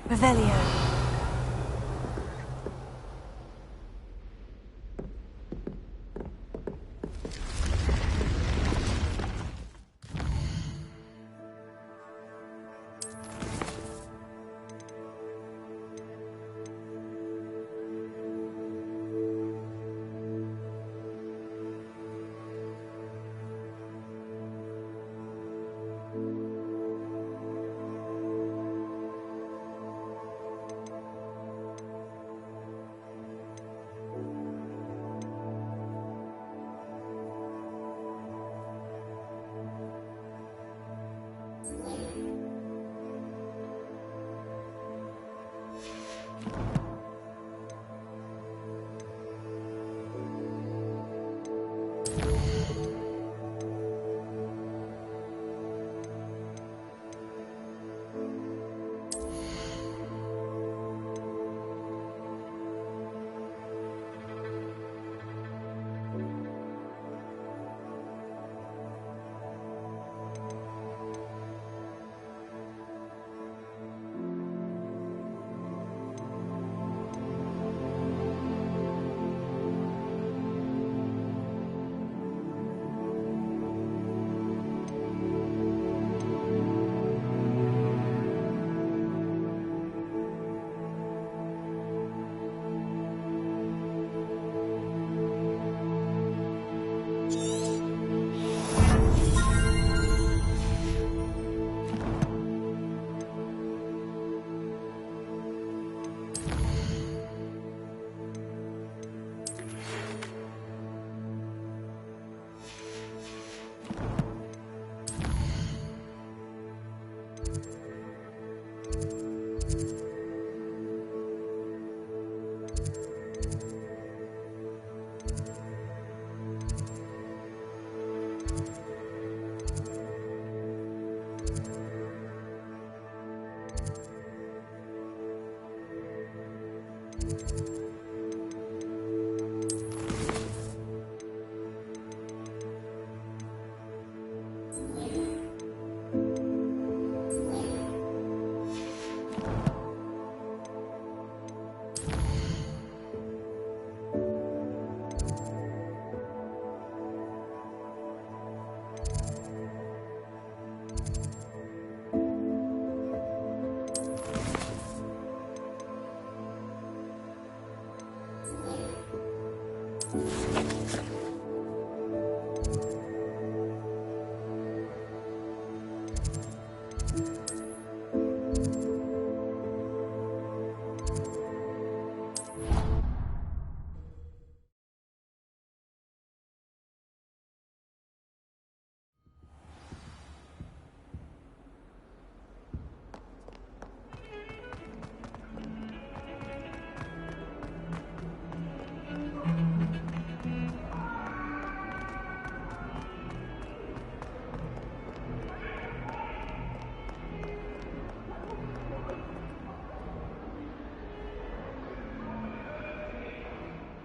Revelio.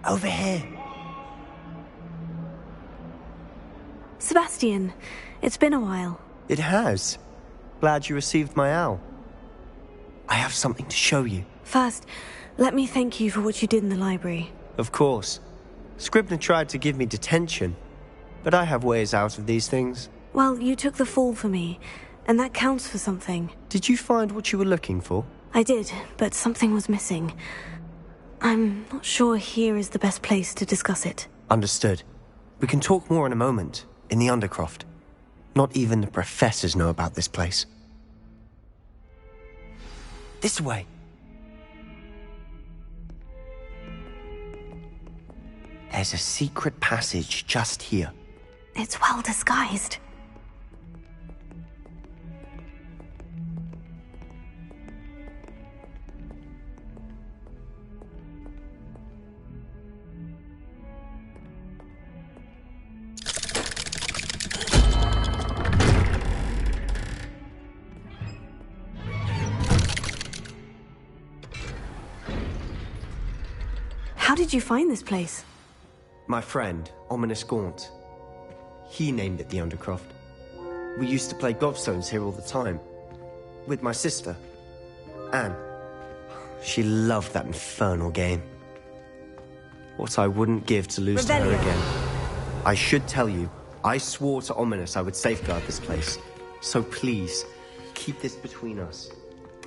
Over here. Sebastian, it's been a while. It has. Glad you received my owl. I have something to show you. First, let me thank you for what you did in the library. Of course. Scribner tried to give me detention, but I have ways out of these things. Well, you took the fall for me, and that counts for something. Did you find what you were looking for? I did, but something was missing. I'm not sure here is the best place to discuss it. Understood. We can talk more in a moment, in the Undercroft. Not even the professors know about this place. This way. There's a secret passage just here. It's well disguised. How did you find this place? My friend, Ominous Gaunt. He named it the Undercroft. We used to play gobstones here all the time. With my sister, Anne. She loved that infernal game. What I wouldn't give to lose to her again. I should tell you, I swore to Ominous I would safeguard this place. So please, keep this between us.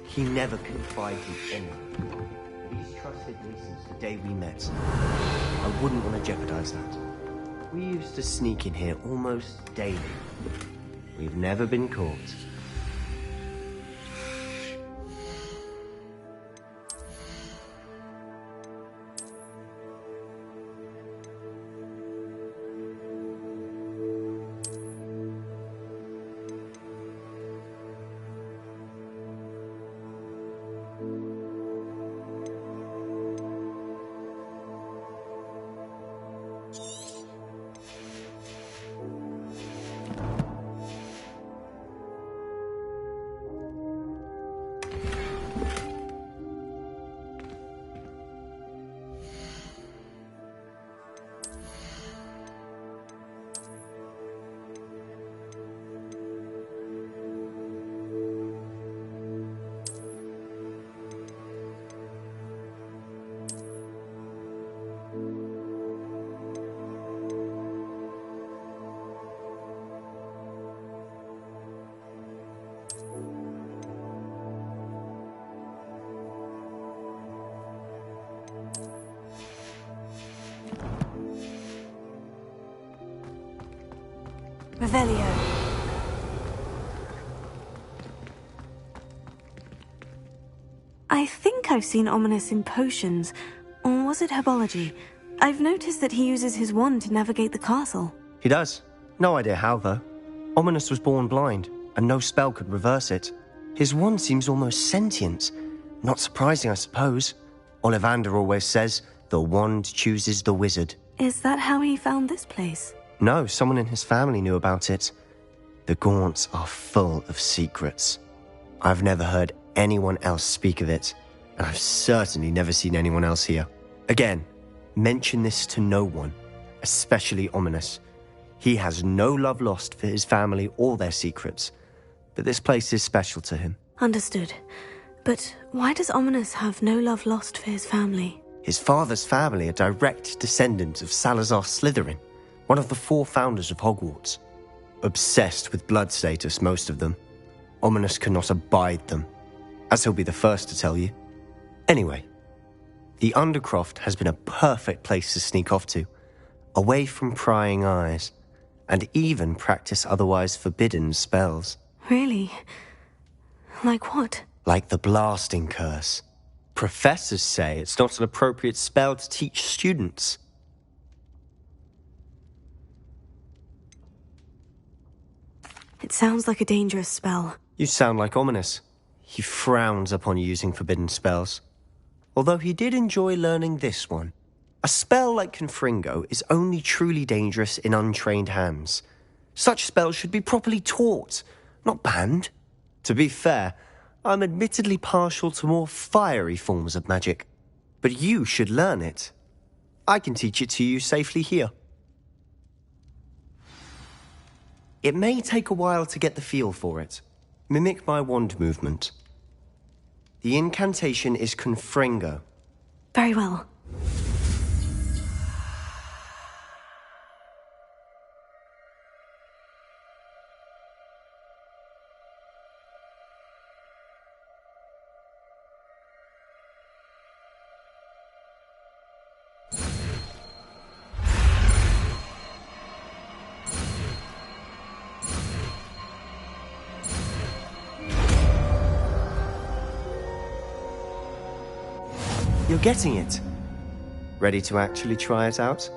He never confided in anyone. He's trusted me since the day we met. I wouldn't want to jeopardize that. We used to sneak in here almost daily. We've never been caught. Revelio. I think I've seen Ominous in potions, or was it herbology? I've noticed that he uses his wand to navigate the castle. He does. No idea how, though. Ominous was born blind, and no spell could reverse it. His wand seems almost sentient. Not surprising, I suppose. Ollivander always says, the wand chooses the wizard. Is that how he found this place? No, someone in his family knew about it. The Gaunts are full of secrets. I've never heard anyone else speak of it, and I've certainly never seen anyone else here. Again, mention this to no one, especially Ominous. He has no love lost for his family or their secrets, but this place is special to him. Understood. But why does Ominous have no love lost for his family? His father's family are direct descendants of Salazar Slytherin, one of the 4 founders of Hogwarts. Obsessed with blood status, most of them. Ominous cannot abide them, as he'll be the first to tell you. Anyway, the Undercroft has been a perfect place to sneak off to, away from prying eyes, and even practice otherwise forbidden spells. Really? Like what? Like the blasting curse. Professors say it's not an appropriate spell to teach students. It sounds like a dangerous spell. You sound like Ominous. He frowns upon using forbidden spells. Although he did enjoy learning this one. A spell like Confringo is only truly dangerous in untrained hands. Such spells should be properly taught, not banned. To be fair, I'm admittedly partial to more fiery forms of magic. But you should learn it. I can teach it to you safely here. It may take a while to get the feel for it. Mimic my wand movement. The incantation is Confringo. Very well. You're getting it. Ready to actually try it out?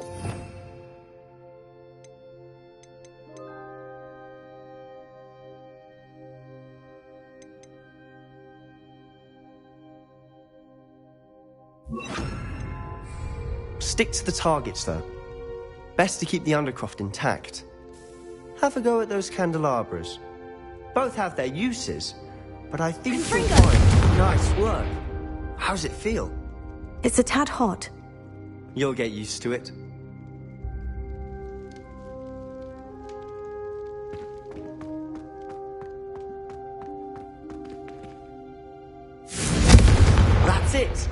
Stick to the targets, though. Best to keep the Undercroft intact. Have a go at those candelabras. Both have their uses, but I think you'll find... Nice work. How's it feel? It's a tad hot. You'll get used to it. That's it.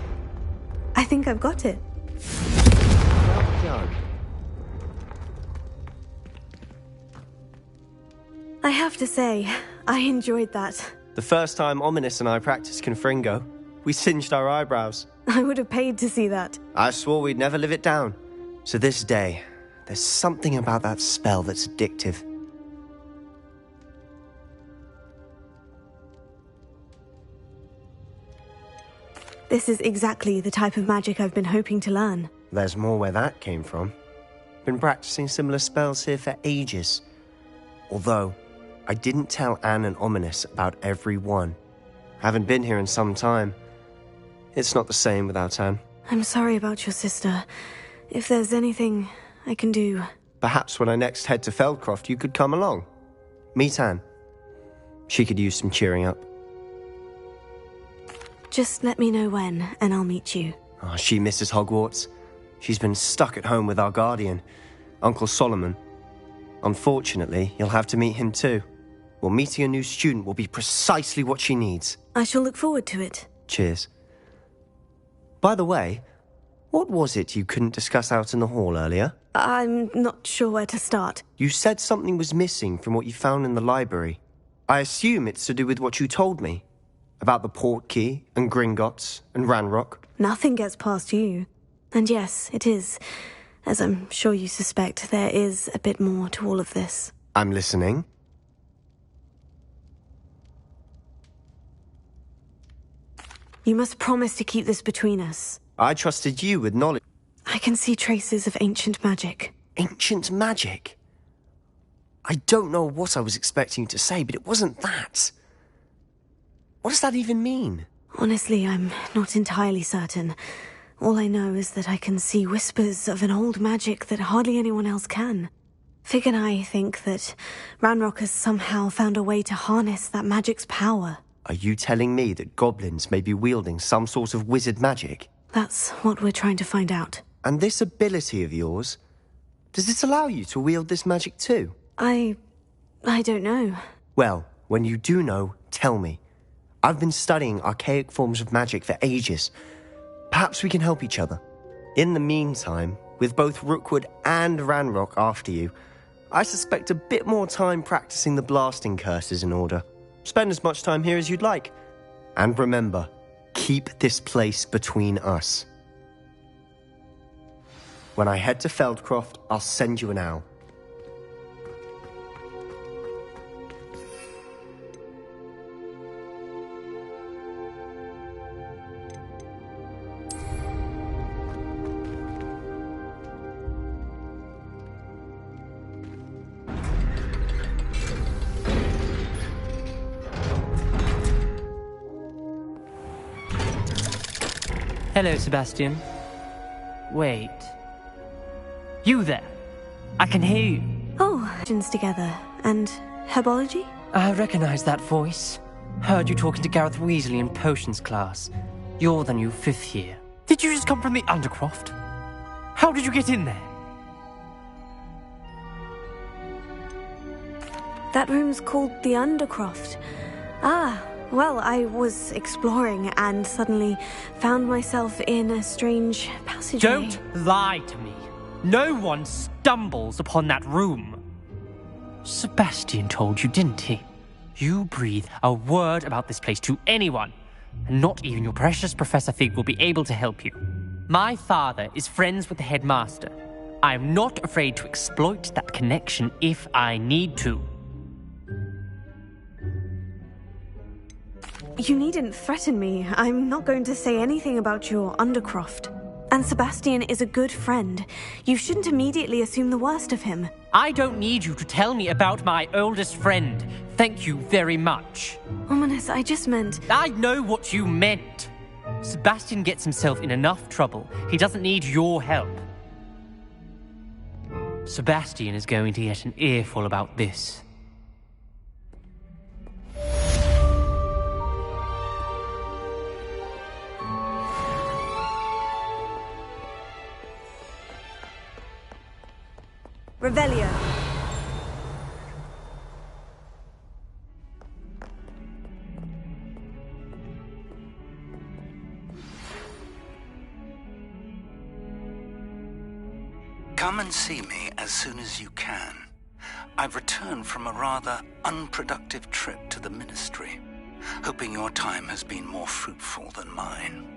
I think I've got it. Well done. I have to say, I enjoyed that. The first time Ominous and I practiced Confringo, we singed our eyebrows. I would have paid to see that. I swore we'd never live it down. To this day, there's something about that spell that's addictive. This is exactly the type of magic I've been hoping to learn. There's more where that came from. Been practicing similar spells here for ages. Although, I didn't tell Anne and Ominous about every one. Haven't been here in some time. It's not the same without Anne. I'm sorry about your sister. If there's anything I can do... Perhaps when I next head to Feldcroft, you could come along. Meet Anne. She could use some cheering up. Just let me know when, and I'll meet you. Oh, she misses Hogwarts. She's been stuck at home with our guardian, Uncle Solomon. Unfortunately, you'll have to meet him too. Well, meeting a new student will be precisely what she needs. I shall look forward to it. Cheers. By the way, what was it you couldn't discuss out in the hall earlier? I'm not sure where to start. You said something was missing from what you found in the library. I assume it's to do with what you told me. About the Portkey, and Gringotts, and Ranrock. Nothing gets past you. And yes, it is. As I'm sure you suspect, there is a bit more to all of this. I'm listening. You must promise to keep this between us. I trusted you with knowledge. I can see traces of ancient magic. Ancient magic? I don't know what I was expecting you to say, but it wasn't that. What does that even mean? Honestly, I'm not entirely certain. All I know is that I can see whispers of an old magic that hardly anyone else can. Fig and I think that Ranrock has somehow found a way to harness that magic's power. Are you telling me that goblins may be wielding some sort of wizard magic? That's what we're trying to find out. And this ability of yours, does it allow you to wield this magic too? I don't know. Well, when you do know, tell me. I've been studying archaic forms of magic for ages. Perhaps we can help each other. In the meantime, with both Rookwood and Ranrock after you, I suspect a bit more time practicing the blasting curses in order. Spend as much time here as you'd like. And remember, keep this place between us. When I head to Feldcroft, I'll send you an owl. Hello, Sebastian. Wait. You there? I can hear you. Oh, together. And herbology? I recognize that voice. Heard you talking to Gareth Weasley in potions class. You're the new 5th year. Did you just come from the Undercroft? How did you get in there? That room's called the Undercroft. Ah, well, I was exploring and suddenly found myself in a strange passageway. Don't lie to me. No one stumbles upon that room. Sebastian told you, didn't he? You breathe a word about this place to anyone, and not even your precious Professor Fig will be able to help you. My father is friends with the headmaster. I am not afraid to exploit that connection if I need to. You needn't threaten me. I'm not going to say anything about your Undercroft. And Sebastian is a good friend. You shouldn't immediately assume the worst of him. I don't need you to tell me about my oldest friend. Thank you very much. Ominous, I just meant... I know what you meant. Sebastian gets himself in enough trouble. He doesn't need your help. Sebastian is going to get an earful about this. Revelio. Come and see me as soon as you can. I've returned from a rather unproductive trip to the Ministry, hoping your time has been more fruitful than mine.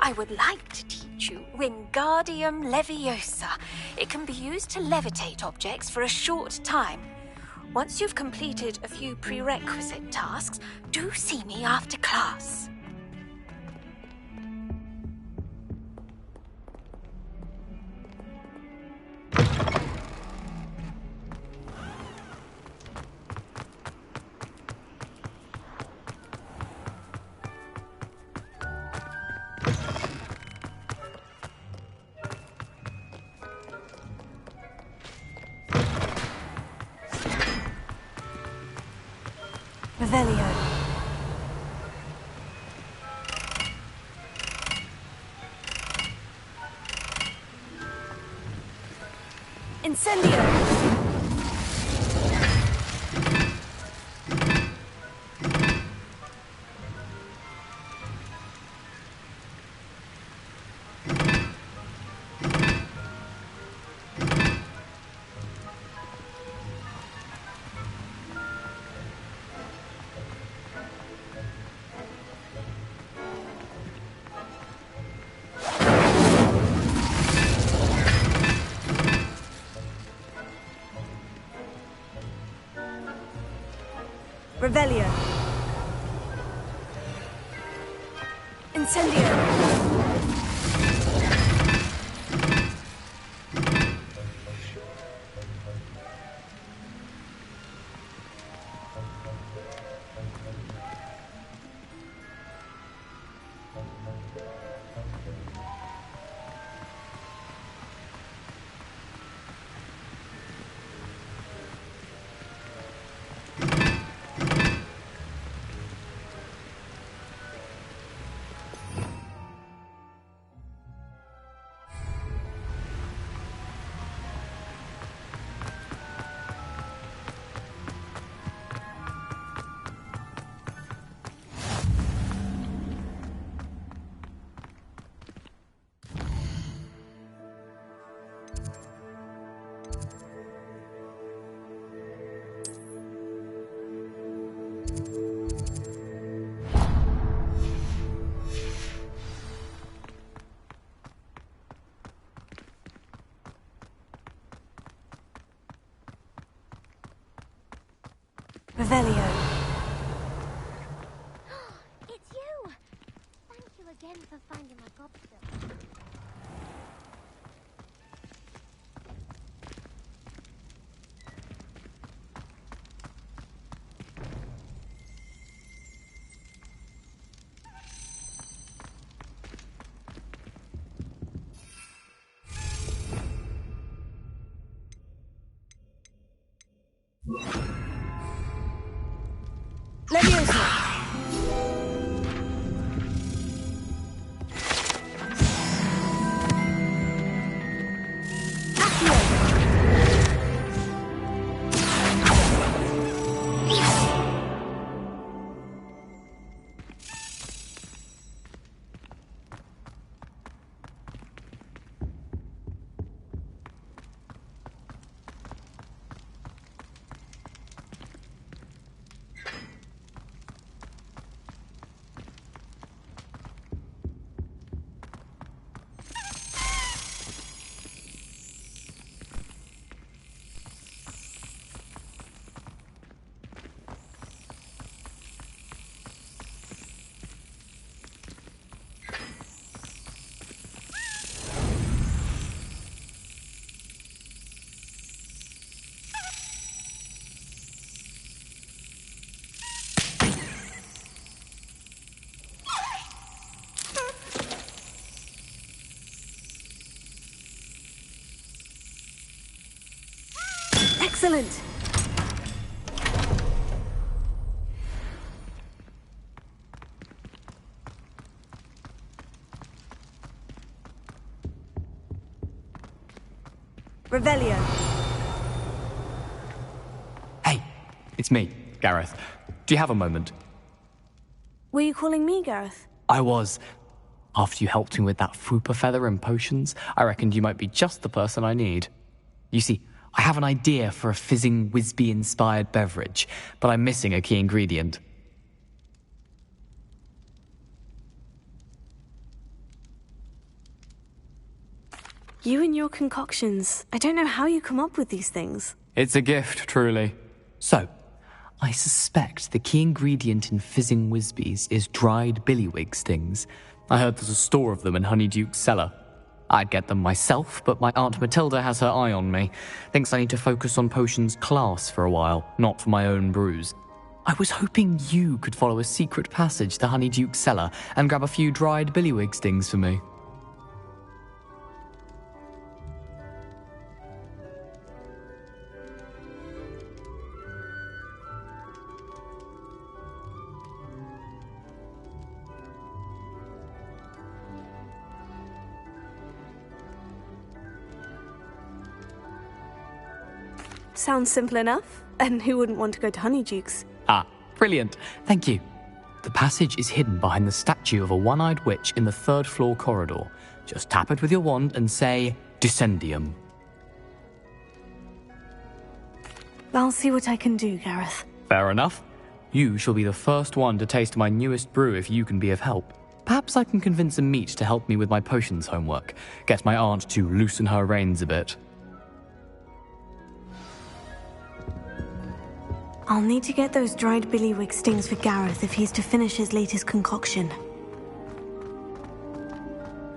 I would like to teach you Wingardium Leviosa. It can be used to levitate objects for a short time. Once you've completed a few prerequisite tasks, do see me after class. Revelio. Incendio. Revelio. Incendio. Revelio. It's you! Thank you again for finding my gobstone. Leviosa! Excellent! Revelio. Hey, it's me, Gareth. Do you have a moment? Were you calling me, Gareth? I was. After you helped me with that Fupa feather and potions, I reckoned you might be just the person I need. You see, I have an idea for a fizzing Wisby-inspired beverage, but I'm missing a key ingredient. You and your concoctions. I don't know how you come up with these things. It's a gift, truly. So, I suspect the key ingredient in fizzing Wisbies is dried billywig stings. I heard there's a store of them in Honeyduke's cellar. I'd get them myself, but my Aunt Matilda has her eye on me. Thinks I need to focus on potions class for a while, not for my own brews. I was hoping you could follow a secret passage to Honeyduke's cellar and grab a few dried billywig stings for me. Sounds simple enough. And who wouldn't want to go to Honeyduke's? Ah, brilliant. Thank you. The passage is hidden behind the statue of a one-eyed witch in the third-floor corridor. Just tap it with your wand and say, Descendium. I'll see what I can do, Gareth. Fair enough. You shall be the first one to taste my newest brew if you can be of help. Perhaps I can convince a meat to help me with my potions homework. Get my aunt to loosen her reins a bit. I'll need to get those dried billywig stings for Gareth if he's to finish his latest concoction.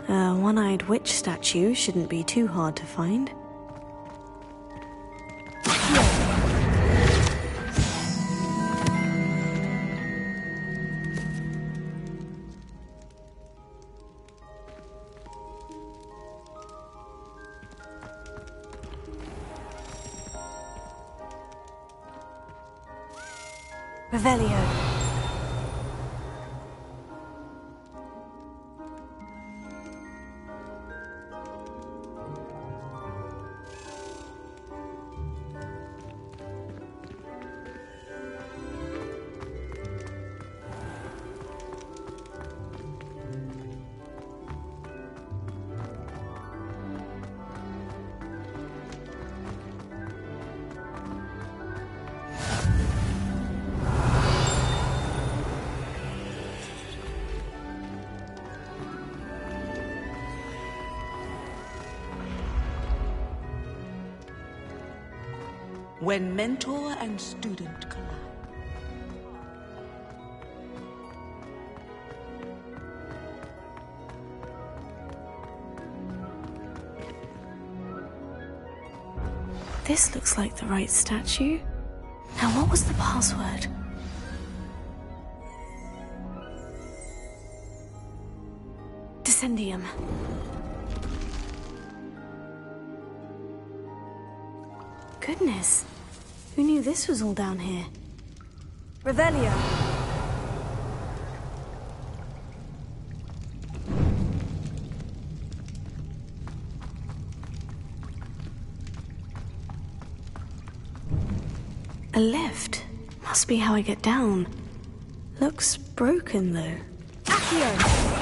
A one-eyed witch statue shouldn't be too hard to find. Revelio. When mentor and student collide, This looks like the right statue. Now, what was the password? Descendium. Goodness. Who knew this was all down here? Revelio. A lift. Must be how I get down. Looks broken, though. Accio!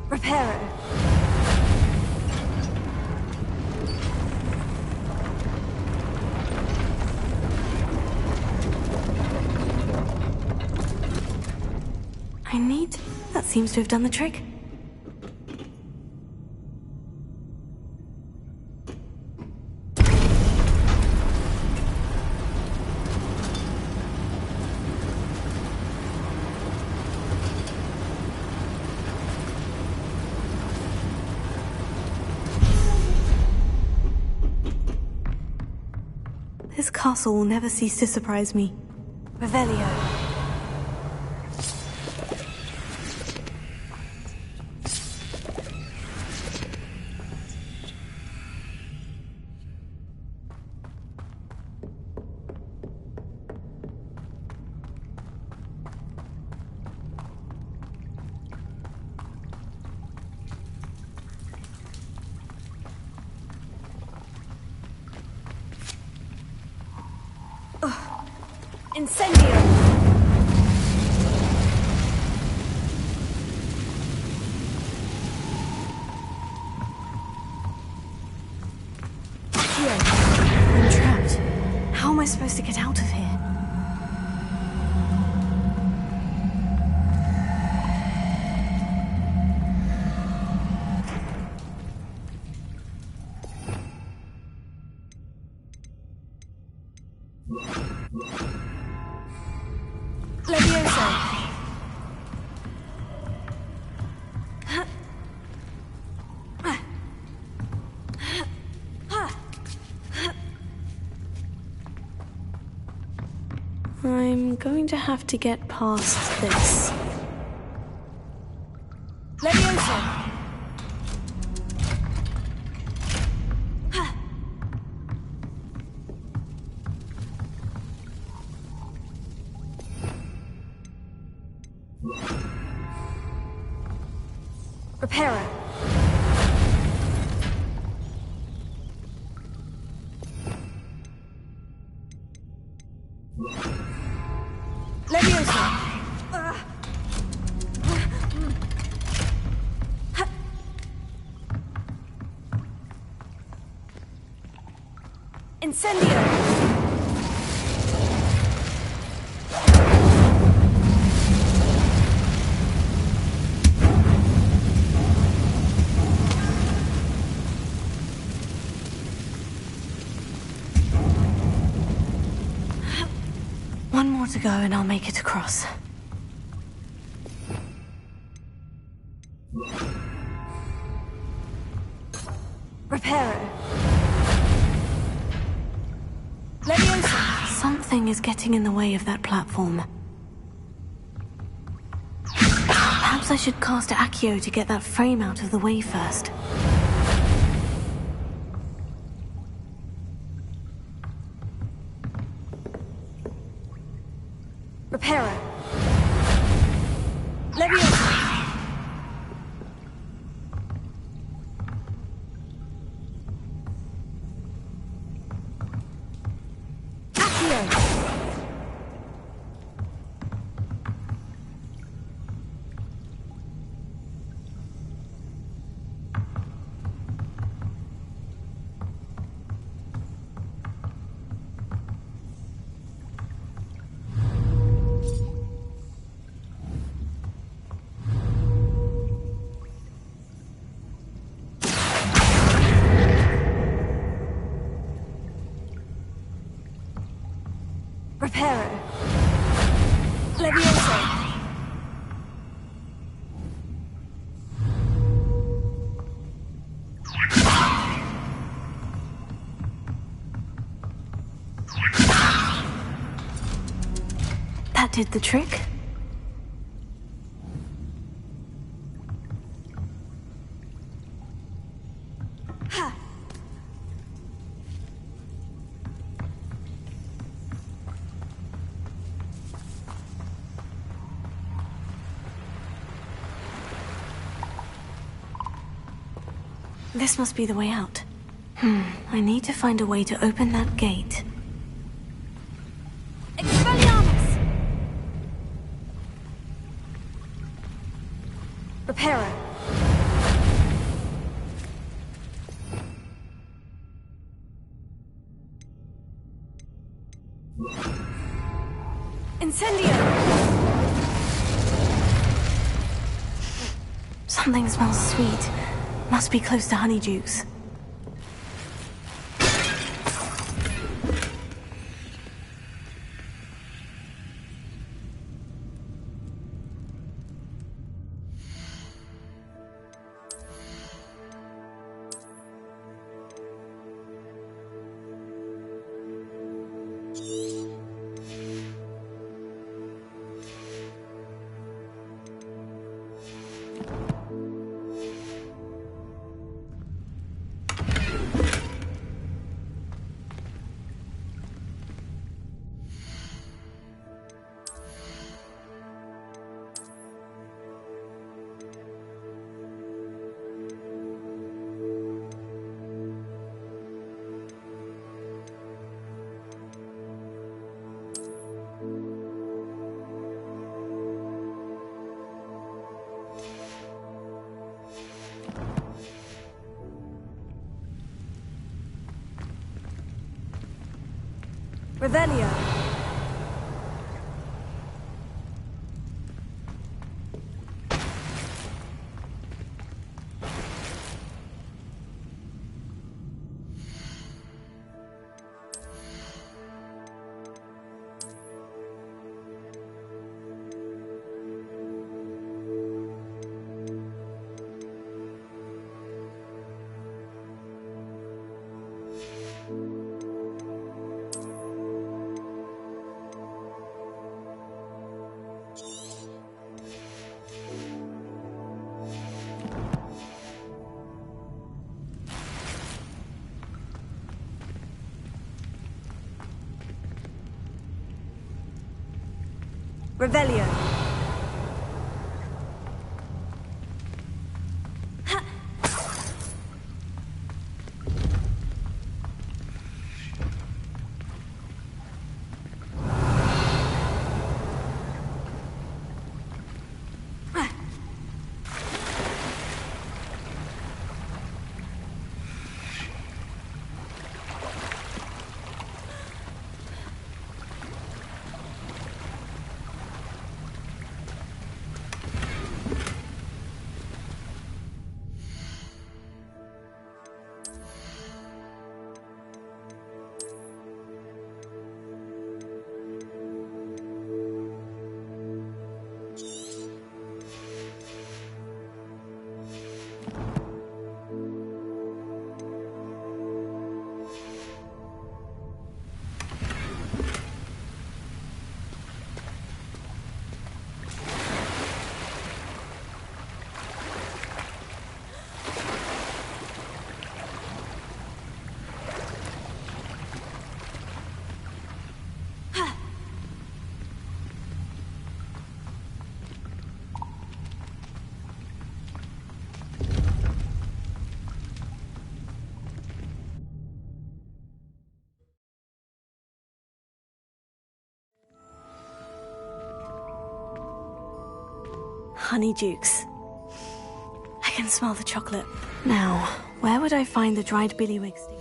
Reparo. I need... That seems to have done the trick. This castle will never cease to surprise me. Revelio. Incendio! Here. I'm trapped. How am I supposed to get out of here? I'm going to have to get past this. Leviosa! Reparo. Leviosa! Incendio! One more to go and I'll make it across. Reparo. Leviosa! Something is getting in the way of that platform. Perhaps I should cast Accio to get that frame out of the way first. Reparo. Leviosa! Accio! did the trick? This must be the way out. I need to find a way to open that gate. Expelliarmus! Reparo. Incendio! Something smells sweet. Must be close to Honeydukes. Revelio. Revelio. Honeydukes. I can smell the chocolate. Now, where would I find the dried billywig steam?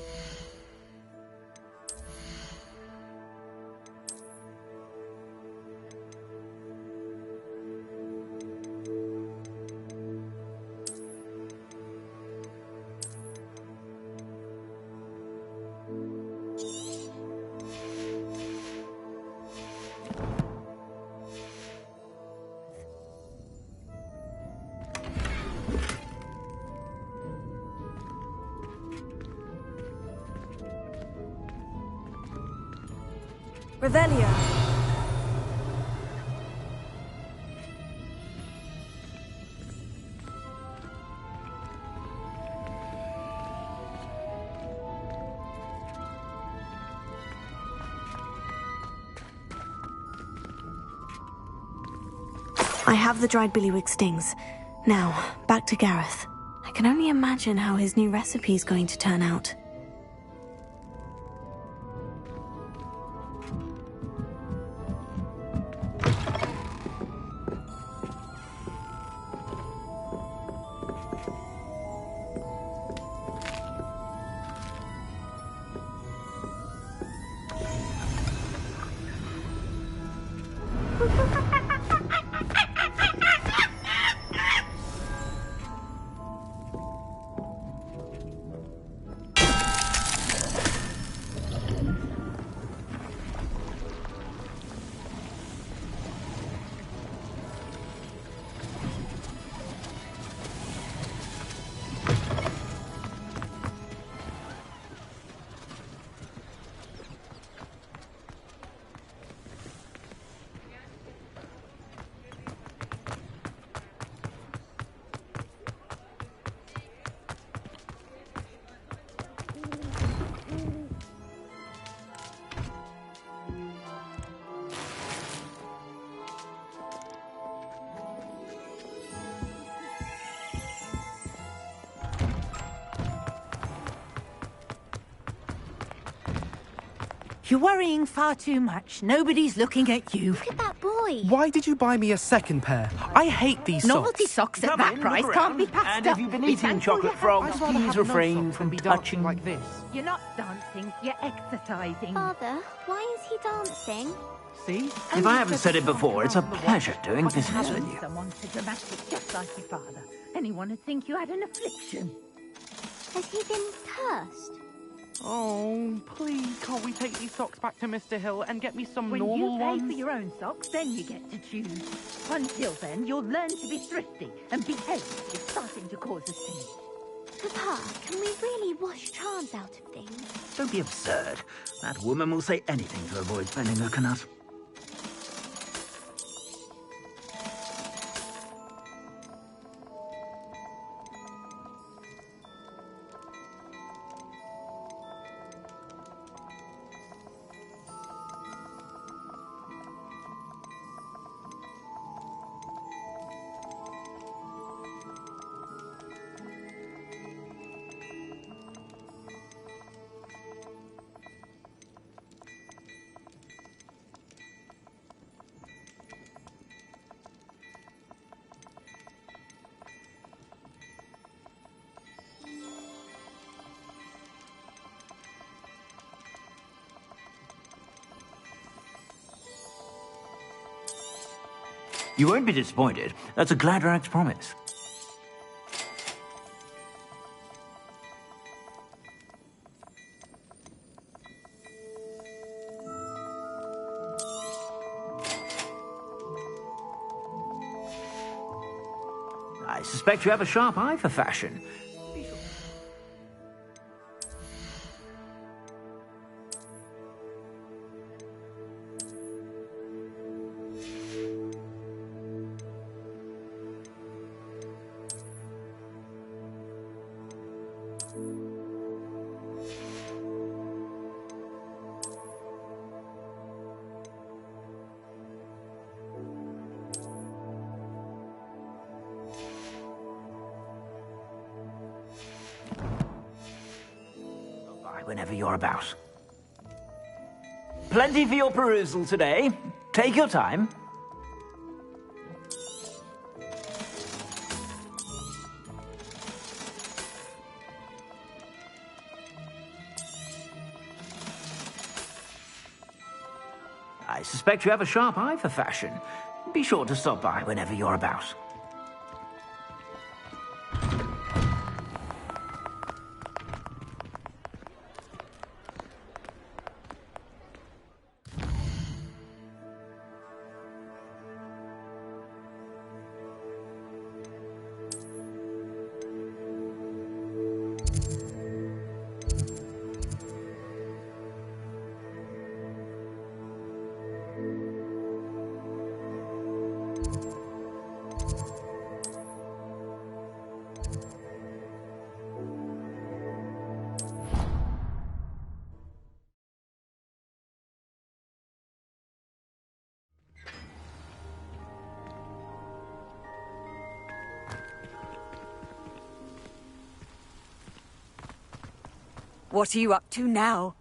Revelio. I have the dried billywig stings. Now, back to Gareth. I can only imagine how his new recipe's going to turn out. You're worrying far too much. Nobody's looking at you. Look at that boy. Why did you buy me a second pair? I hate these socks. Novelty socks at that price can't be passed And up. if you've been eating chocolate frogs, please refrain from touching like this. You're not dancing, you're exercising. Father, why is he dancing? See? If I haven't said it before, it's a pleasure doing business with you. Someone so dramatic, just like your father. Anyone would think you had an affliction. Has he been cursed? Oh, please, can't we take these socks back to Mr. Hill and get me some When normal you pay ones? for your own socks, then you get to choose. Until then, you'll learn to be thrifty and behave. It's starting to cause a scene. Papa, can we really wash charms out of things? Don't be absurd. That woman will say anything to avoid spending her canut. You won't be disappointed. That's a Gladrag's promise. I suspect you have a sharp eye for fashion. Whenever you're about. Plenty for your perusal today. Take your time. I suspect you have a sharp eye for fashion. Be sure to stop by whenever you're about. What are you up to now?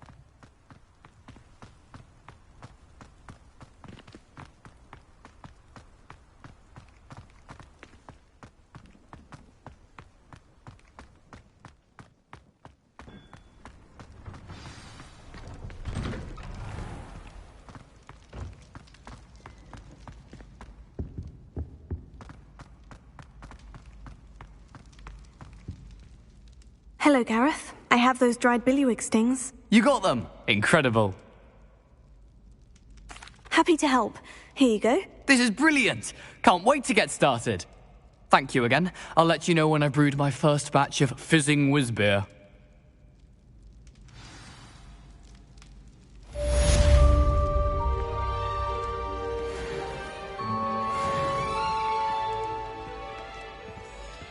Hello, Gareth. I have those dried billywig stings. You got them! Incredible. Happy to help. Here you go. This is brilliant! Can't wait to get started. Thank you again. I'll let you know when I've brewed my first batch of fizzing whizbeer.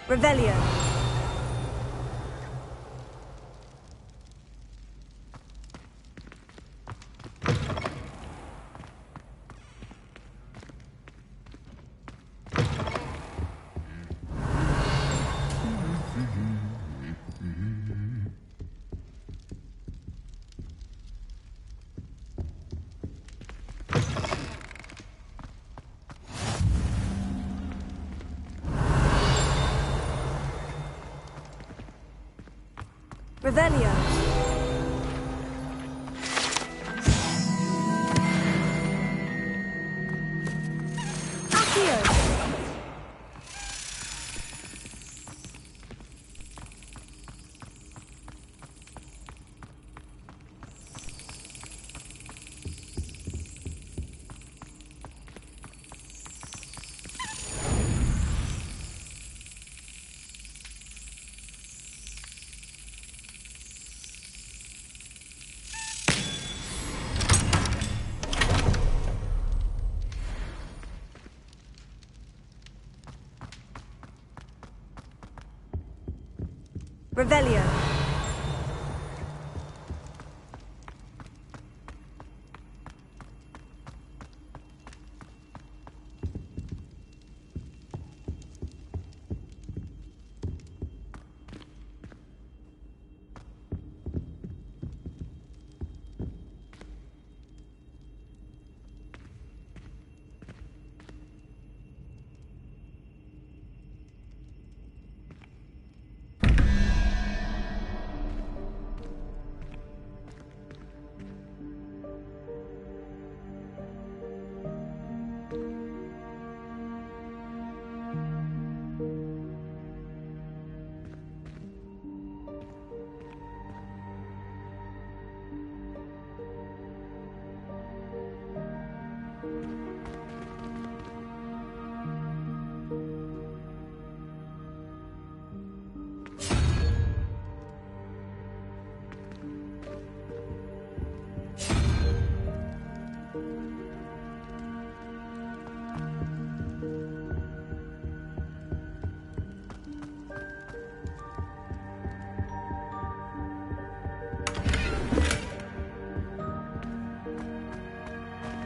Revelio. Revelio. Accio. Revelio.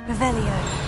Revelio.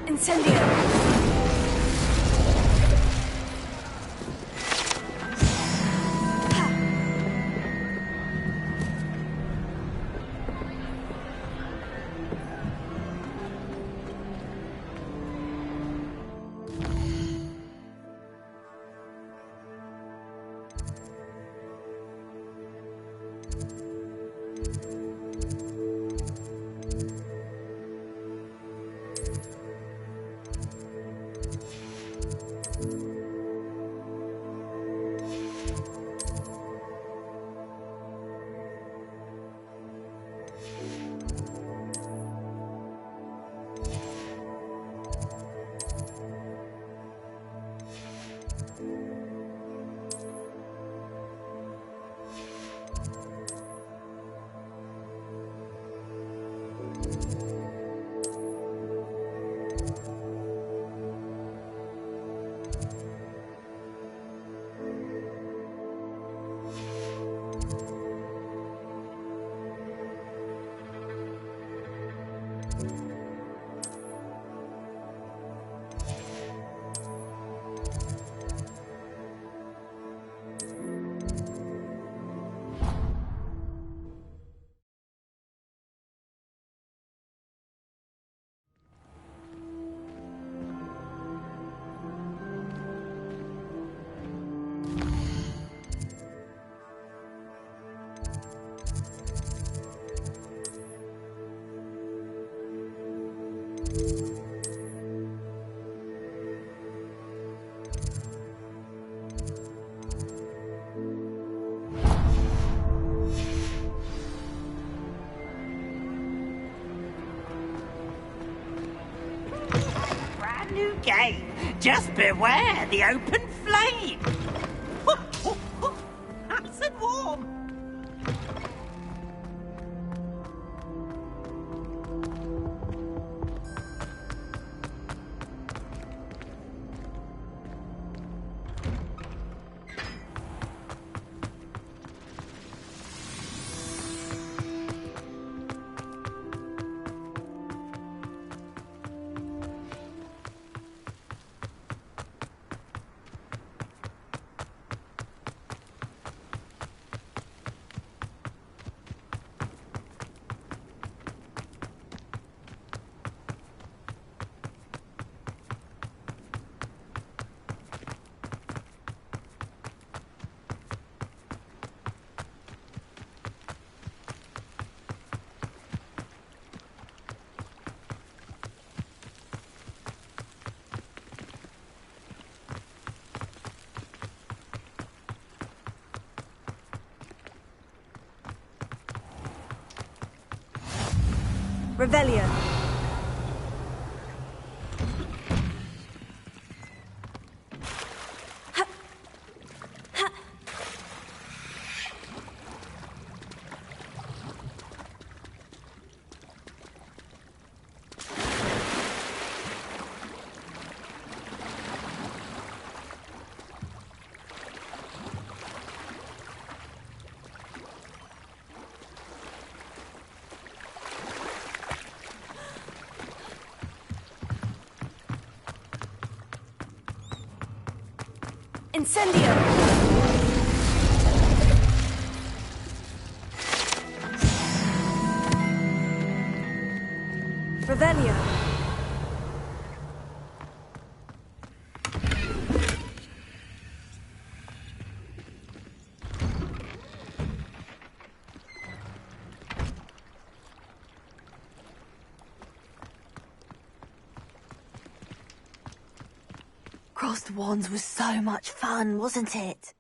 Incendio. New game. Just beware the open flame. Nice and warm. Revelio. Incendio! Revelio. Crossed Wands was so much fun, wasn't it?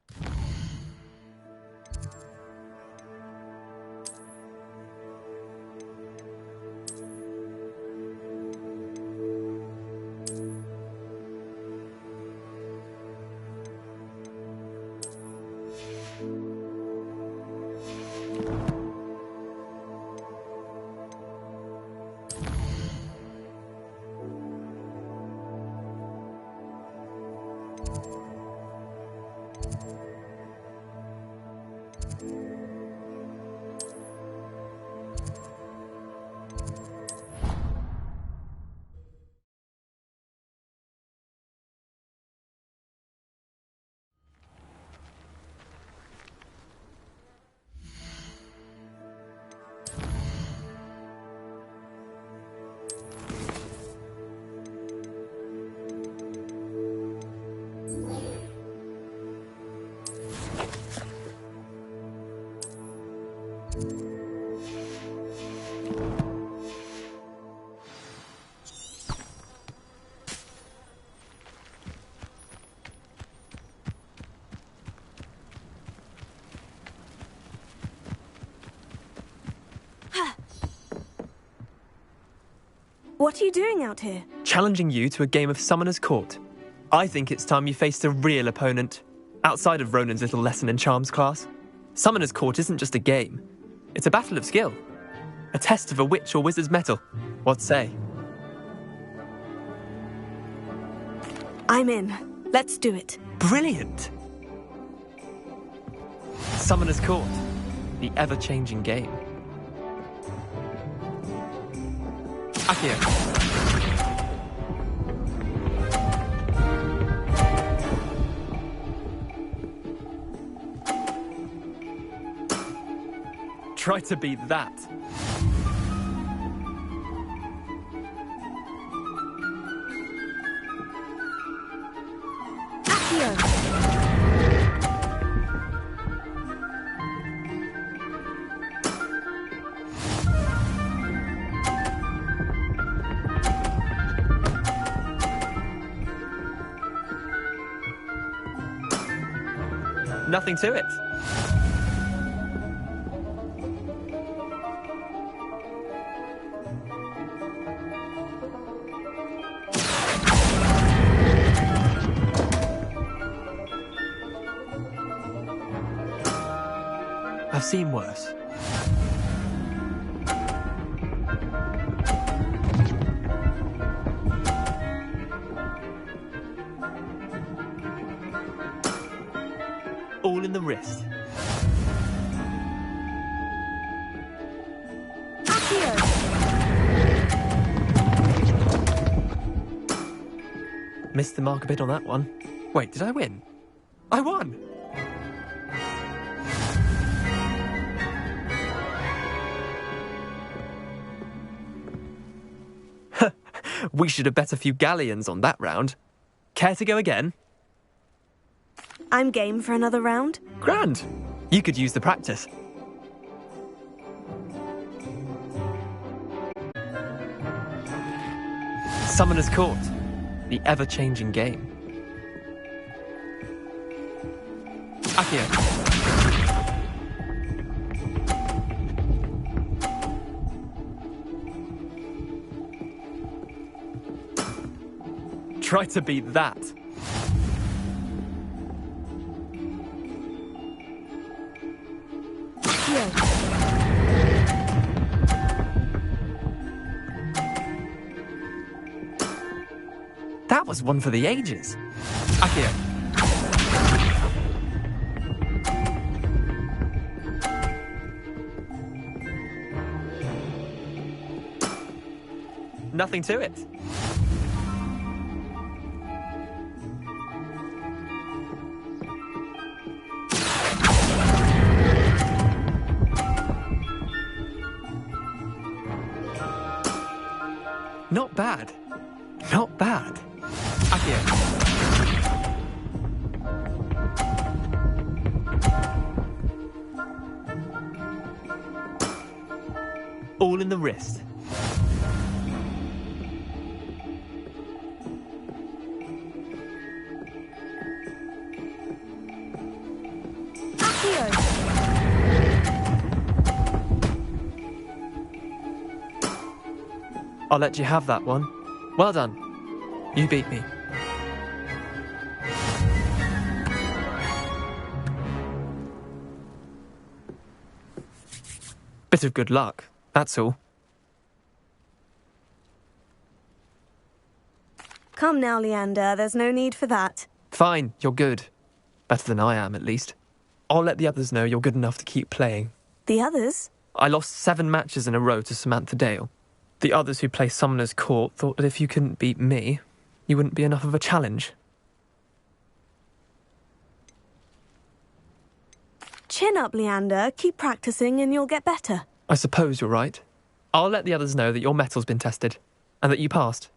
What are you doing out here? Challenging you to a game of Summoner's Court. I think it's time you faced a real opponent, outside of Ronan's little lesson in charms class. Summoner's Court isn't just a game. It's a battle of skill. A test of a witch or wizard's mettle. What say? I'm in. Let's do it. Brilliant! Summoner's Court. The ever-changing game. Accio. Try to beat that. Nothing to it. I've seen worse. All in the wrist. Missed the mark a bit on that one. Wait, did I win? I won! We should have bet a few galleons on that round. Care to go again? I'm game for another round. Grand. You could use the practice. Summoner's Court. The ever-changing game. Accio. Try to beat that. That was one for the ages. Accio. Nothing to it. Not bad. Not bad. Accio. All in the wrist. I'll let you have that one. Well done. You beat me. Bit of good luck, that's all. Come now, Leander, there's no need for that. Fine, you're good. Better than I am, at least. I'll let the others know you're good enough to keep playing. The others? I lost 7 matches in a row to Samantha Dale. The others who play Summoner's Court thought that if you couldn't beat me, you wouldn't be enough of a challenge. Chin up, Leander. Keep practicing and you'll get better. I suppose you're right. I'll let the others know that your metal's been tested, and that you passed.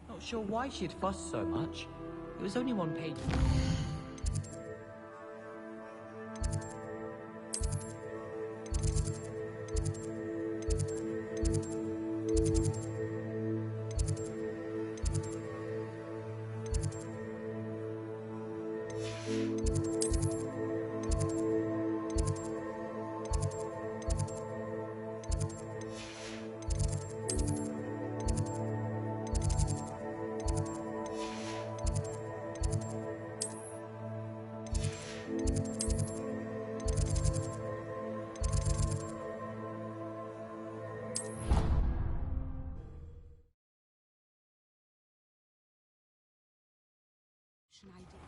Not sure why she'd fuss so much. It was only 1 page. such an idea.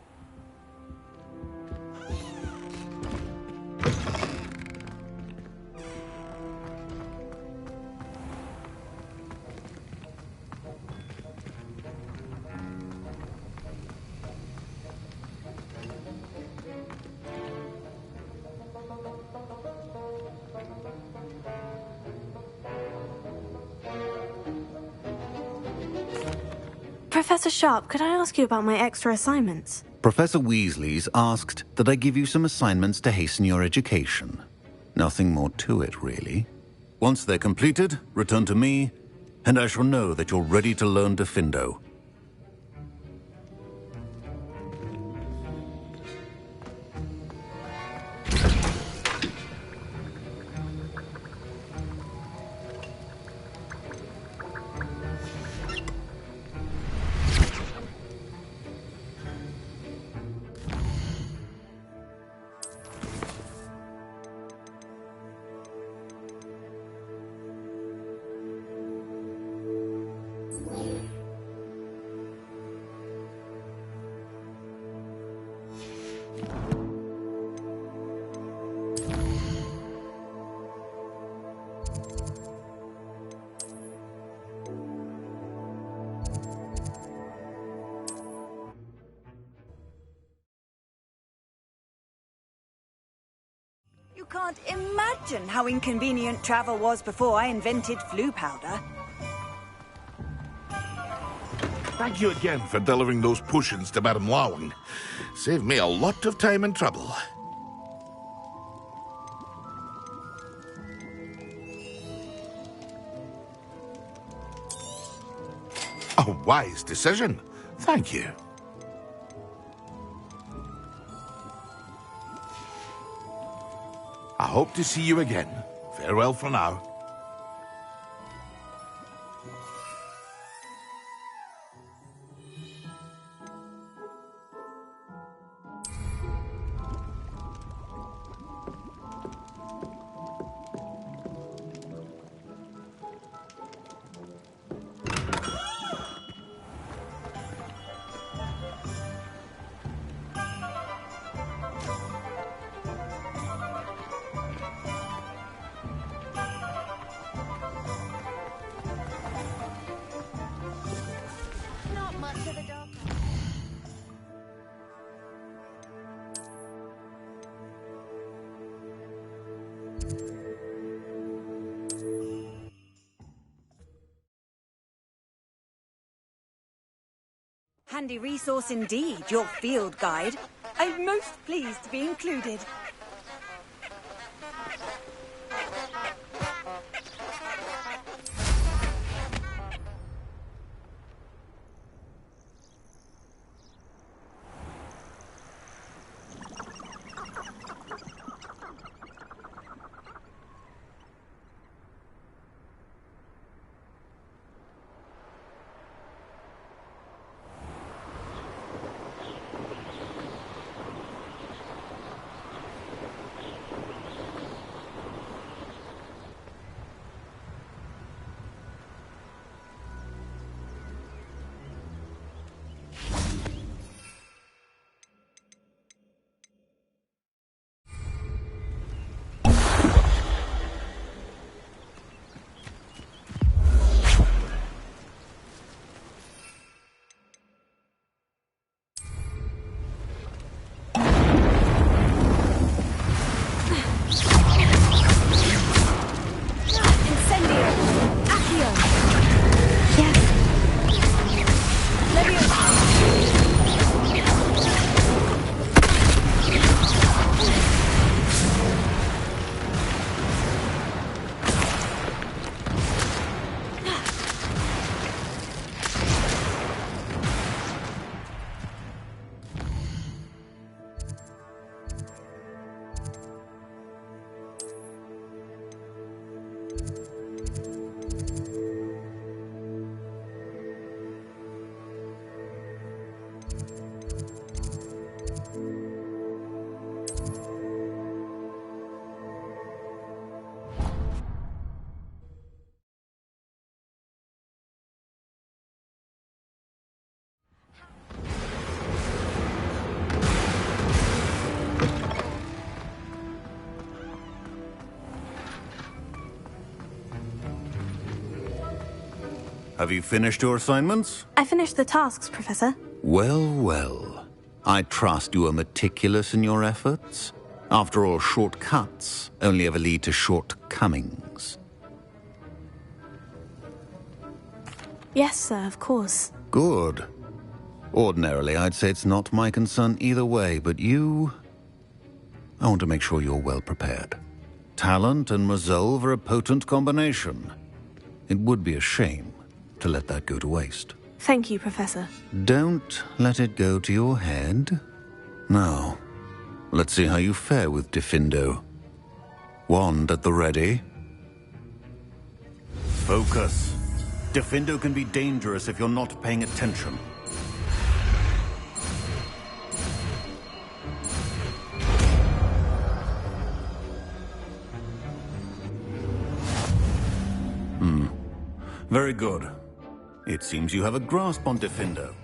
Professor Sharp, could I ask you about my extra assignments? Professor Weasley's asked that I give you some assignments to hasten your education. Nothing more to it, really. Once they're completed, return to me, and I shall know that you're ready to learn Diffindo. You can't imagine how inconvenient travel was before I invented flu powder. Thank you again for delivering those potions to Madame Lawing. Saved me a lot of time and trouble. A wise decision. Thank you. I hope to see you again. Farewell for now. Not much of a dog. Handy resource indeed, your field guide. I'm most pleased to be included. Have you finished your assignments? I finished the tasks, Professor. Well, well. I trust you are meticulous in your efforts. After all, shortcuts only ever lead to shortcomings. Yes, sir, of course. Good. Ordinarily, I'd say it's not my concern either way, but you... I want to make sure you're well prepared. Talent and resolve are a potent combination. It would be a shame to let that go to waste. Thank you, Professor. Don't let it go to your head. Now, let's see how you fare with Diffindo. Wand at the ready. Focus. Diffindo can be dangerous if you're not paying attention. Very good. It seems you have a grasp on Diffindo.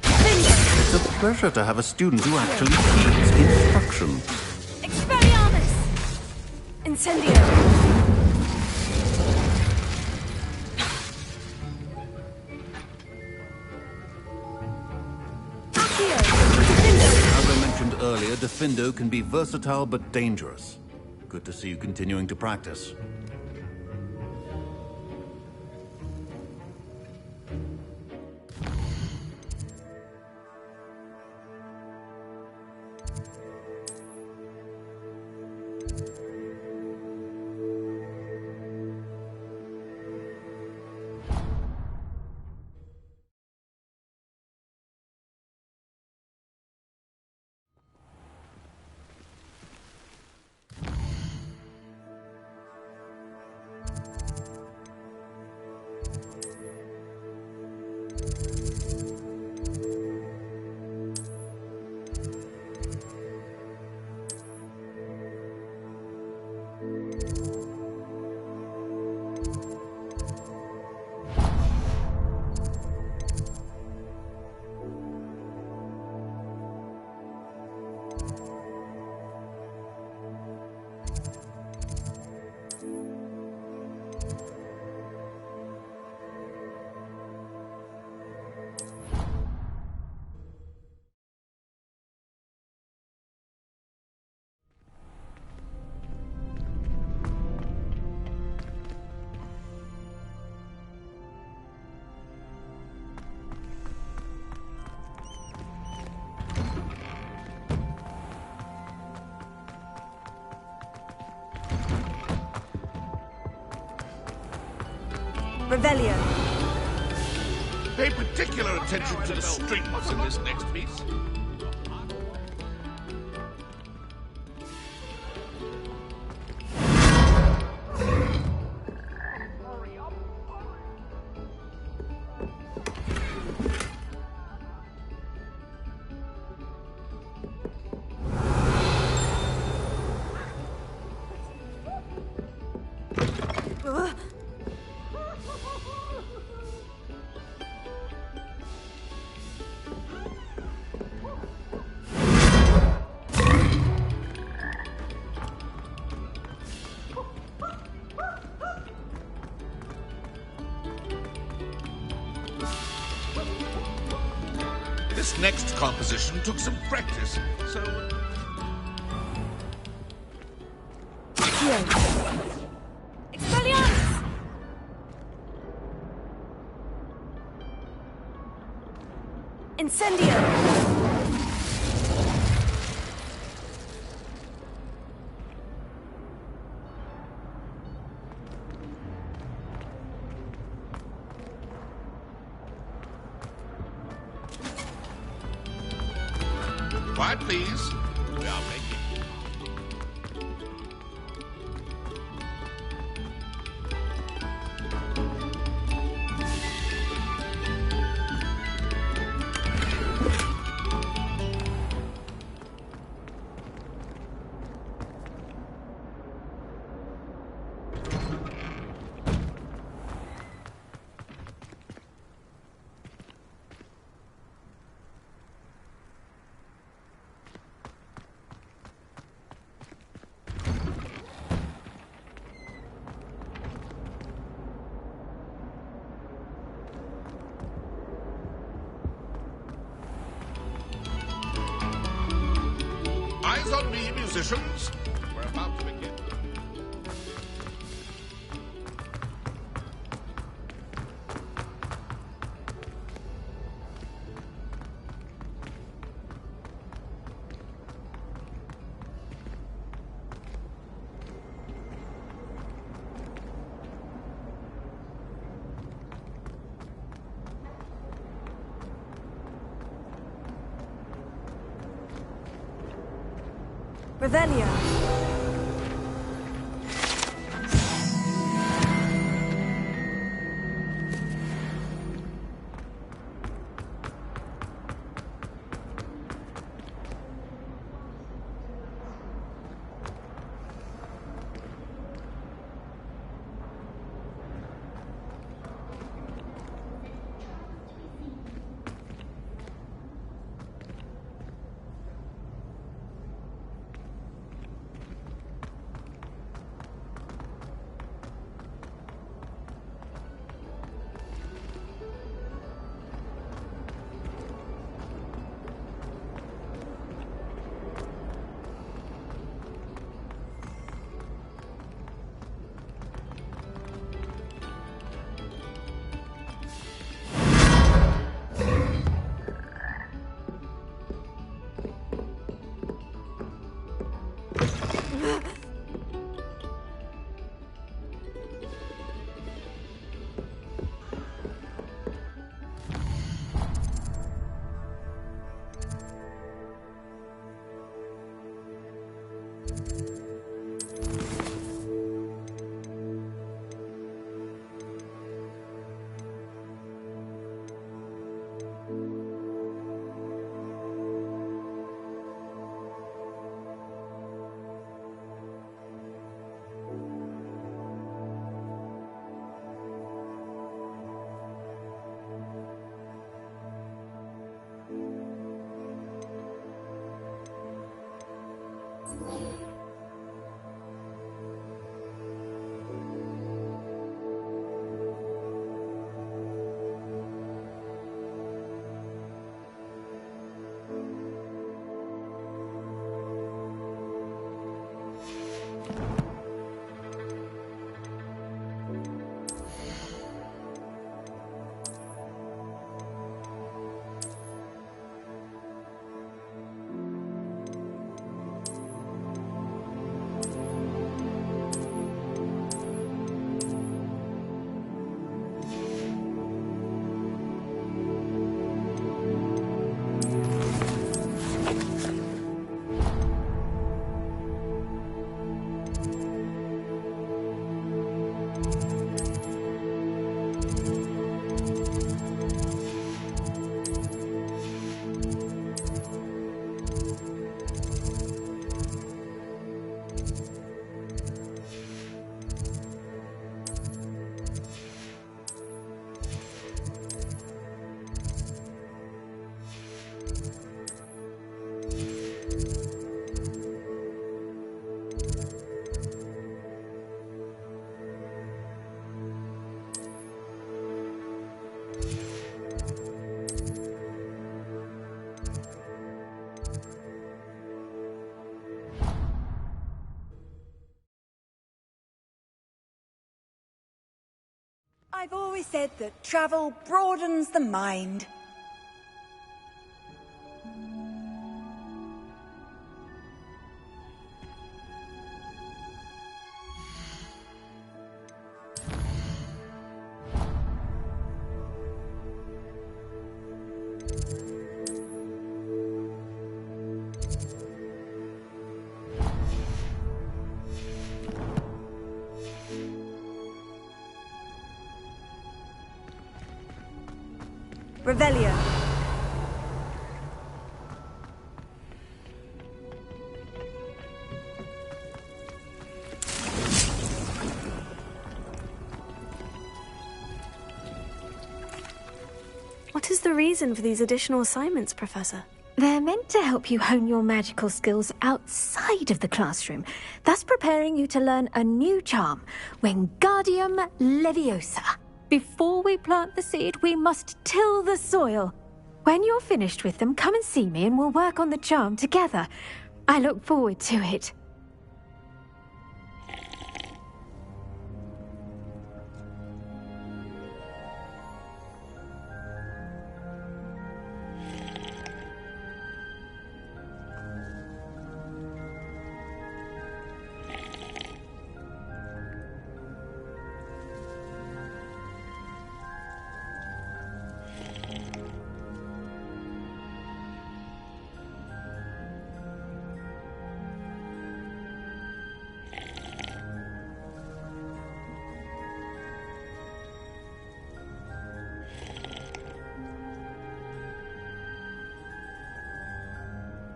It's a pleasure to have a student who actually heeds instruction. Expelliarmus! Incendio! As I mentioned earlier, Diffindo can be versatile but dangerous. Good to see you continuing to practice. Revelio. Pay particular attention to the strings in this next piece. This next composition took some practice, so... Expelliarmus! Incendio! Quiet, please. We are making... Eyes on me, musicians. We're about to begin. Revelio. I've always said that travel broadens the mind. Revelio. What is the reason for these additional assignments, Professor? They're meant to help you hone your magical skills outside of the classroom, thus preparing you to learn a new charm, Wingardium Leviosa. Before we plant the seed, we must till the soil. When you're finished with them, come and see me and we'll work on the charm together. I look forward to it.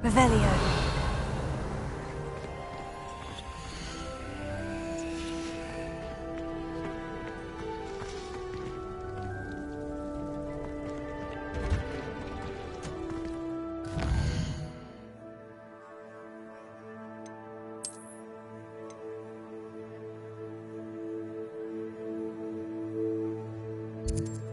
Revelio. You